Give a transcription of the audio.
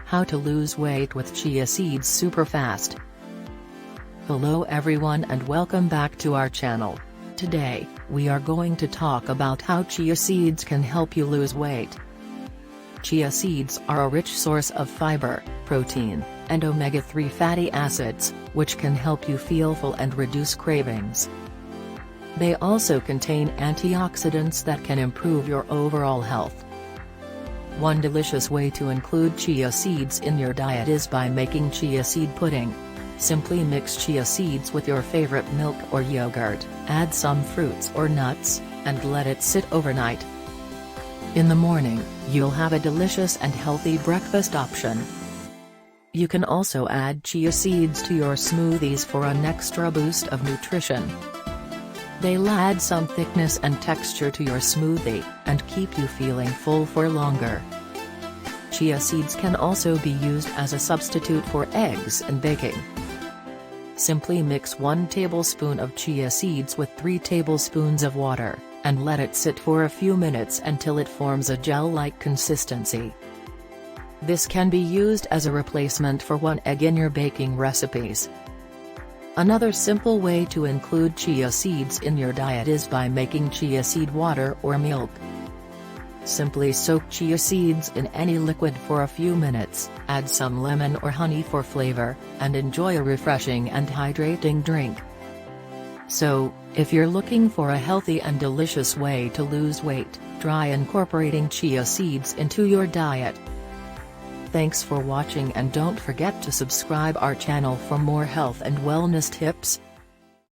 How to lose weight with chia seeds super fast. Hello everyone and welcome back to our channel. Today, we are going to talk about how chia seeds can help you lose weight. Chia seeds are a rich source of fiber, protein, and omega-3 fatty acids, which can help you feel full and reduce cravings. They also contain antioxidants that can improve your overall health. One delicious way to include chia seeds in your diet is by making chia seed pudding. Simply mix chia seeds with your favorite milk or yogurt, add some fruits or nuts, and let it sit overnight. In the morning, you'll have a delicious and healthy breakfast option. You can also add chia seeds to your smoothies for an extra boost of nutrition. They'll add some thickness and texture to your smoothie, and keep you feeling full for longer. Chia seeds can also be used as a substitute for eggs in baking. Simply mix 1 tablespoon of chia seeds with 3 tablespoons of water, and let it sit for a few minutes until it forms a gel-like consistency. This can be used as a replacement for 1 egg in your baking recipes. Another simple way to include chia seeds in your diet is by making chia seed water or milk. Simply soak chia seeds in any liquid for a few minutes, add some lemon or honey for flavor, and enjoy a refreshing and hydrating drink. So, if you're looking for a healthy and delicious way to lose weight, try incorporating chia seeds into your diet. Thanks for watching and don't forget to subscribe our channel for more health and wellness tips.